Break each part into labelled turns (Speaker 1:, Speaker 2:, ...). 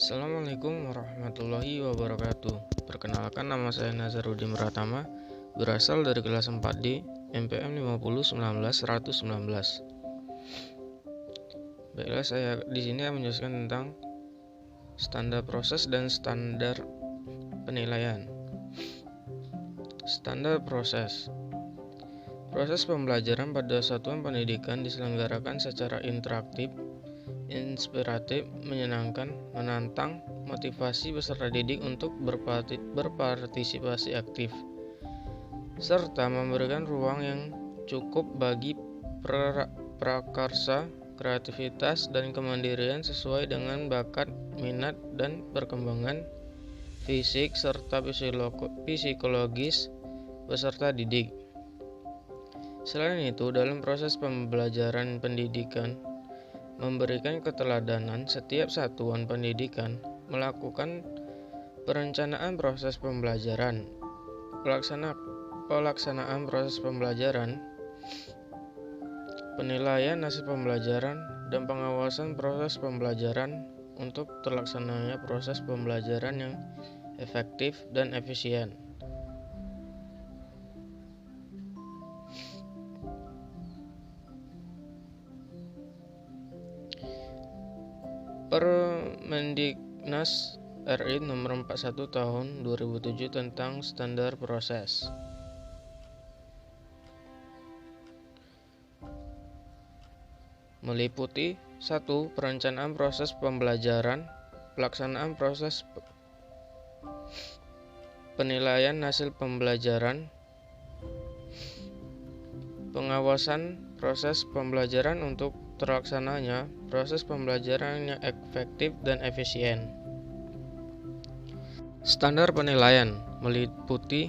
Speaker 1: Assalamualaikum warahmatullahi wabarakatuh. Perkenalkan, nama saya Nazarudin Pratama, berasal dari kelas 4D MPM 5019119. Baiklah, saya di sini akan menjelaskan tentang standar proses dan standar penilaian. Standar proses. Proses pembelajaran pada satuan pendidikan diselenggarakan secara interaktif, inspiratif, menyenangkan, menantang, motivasi peserta didik untuk berpartisipasi aktif, serta memberikan ruang yang cukup bagi prakarsa, kreativitas, dan kemandirian sesuai dengan bakat, minat, dan perkembangan fisik serta psikologis peserta didik. Selain itu, dalam proses pembelajaran pendidikan, memberikan keteladanan, setiap satuan pendidikan melakukan perencanaan proses pembelajaran, pelaksanaan proses pembelajaran, penilaian hasil pembelajaran, dan pengawasan proses pembelajaran untuk terlaksananya proses pembelajaran yang efektif dan efisien. Permendiknas RI nomor 41 tahun 2007 tentang standar proses. Meliputi 1. Perencanaan proses pembelajaran, pelaksanaan proses penilaian hasil pembelajaran, pengawasan proses pembelajaran untuk terlaksananya proses pembelajaran yang efektif dan efisien. Standar penilaian meliputi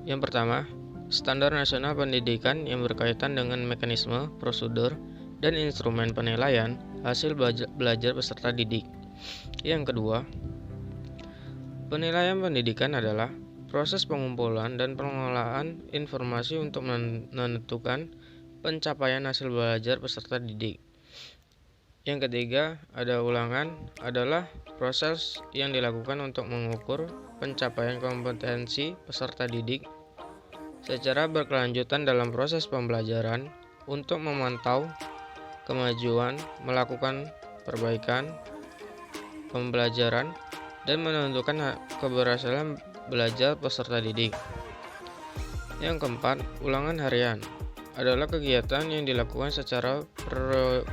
Speaker 1: yang pertama, standar nasional pendidikan yang berkaitan dengan mekanisme, prosedur, dan instrumen penilaian hasil belajar peserta didik. Yang kedua, penilaian pendidikan adalah proses pengumpulan dan pengelolaan informasi untuk menentukan pencapaian hasil belajar peserta didik. Yang ketiga, ulangan adalah proses yang dilakukan untuk mengukur pencapaian kompetensi peserta didik secara berkelanjutan dalam proses pembelajaran untuk memantau kemajuan, melakukan perbaikan pembelajaran, dan menentukan keberhasilan belajar peserta didik. Yang keempat, ulangan harian adalah kegiatan yang dilakukan secara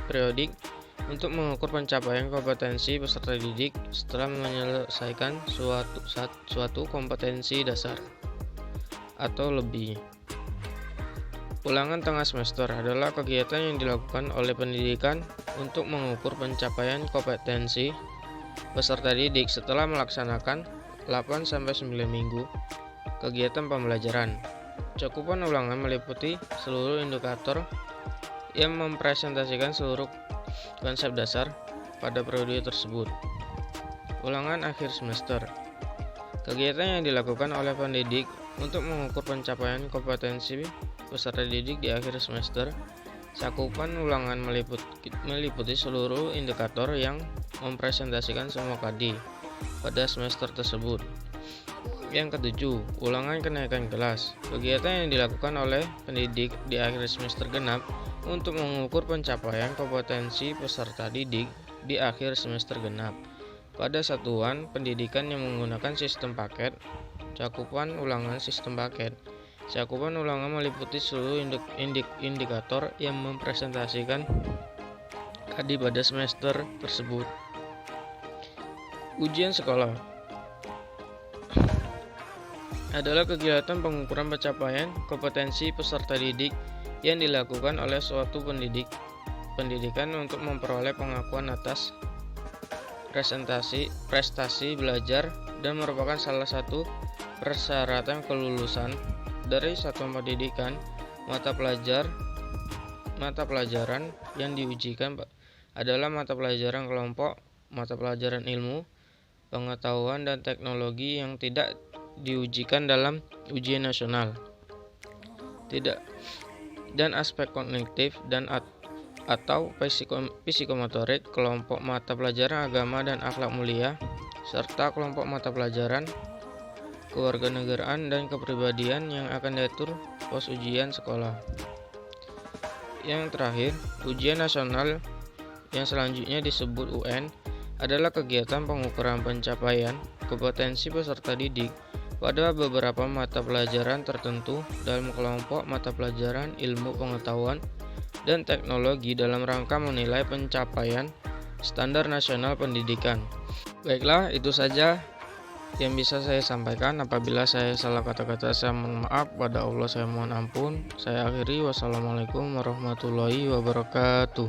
Speaker 1: periodik untuk mengukur pencapaian kompetensi peserta didik setelah menyelesaikan suatu kompetensi dasar atau lebih. Ulangan tengah semester adalah kegiatan yang dilakukan oleh pendidikan untuk mengukur pencapaian kompetensi peserta didik setelah melaksanakan 8-9 minggu kegiatan pembelajaran. Cakupan ulangan meliputi seluruh indikator yang mempresentasikan seluruh konsep dasar pada periode tersebut. Ulangan akhir semester. Kegiatan yang dilakukan oleh pendidik untuk mengukur pencapaian kompetensi peserta didik di akhir semester. Cakupan ulangan meliputi seluruh indikator yang mempresentasikan semua KD pada semester tersebut. Yang ketujuh, ulangan kenaikan kelas. Kegiatan yang dilakukan oleh pendidik di akhir semester genap untuk mengukur pencapaian kompetensi peserta didik di akhir semester genap pada satuan pendidikan yang menggunakan sistem paket. Cakupan ulangan sistem paket. Cakupan ulangan meliputi seluruh indikator yang mempresentasikan KD pada semester tersebut. Ujian sekolah adalah kegiatan pengukuran pencapaian kompetensi peserta didik yang dilakukan oleh suatu pendidikan untuk memperoleh pengakuan atas prestasi belajar dan merupakan salah satu persyaratan kelulusan dari satuan pendidikan. Mata pelajaran yang diujikan adalah mata pelajaran kelompok, mata pelajaran ilmu, pengetahuan, dan teknologi yang tidak diujikan dalam ujian nasional. Dan aspek kognitif dan atau psikomotorik, kelompok mata pelajaran agama dan akhlak mulia, serta kelompok mata pelajaran kewarganegaraan dan kepribadian yang akan diatur pos ujian sekolah. Yang terakhir, ujian nasional yang selanjutnya disebut UN adalah kegiatan pengukuran pencapaian kompetensi peserta didik pada beberapa mata pelajaran tertentu dalam kelompok mata pelajaran ilmu pengetahuan dan teknologi dalam rangka menilai pencapaian standar nasional pendidikan. Baiklah, itu saja yang bisa saya sampaikan. Apabila saya salah kata-kata, saya mohon maaf. Pada Allah saya mohon ampun. Saya akhiri. Wassalamualaikum warahmatullahi wabarakatuh.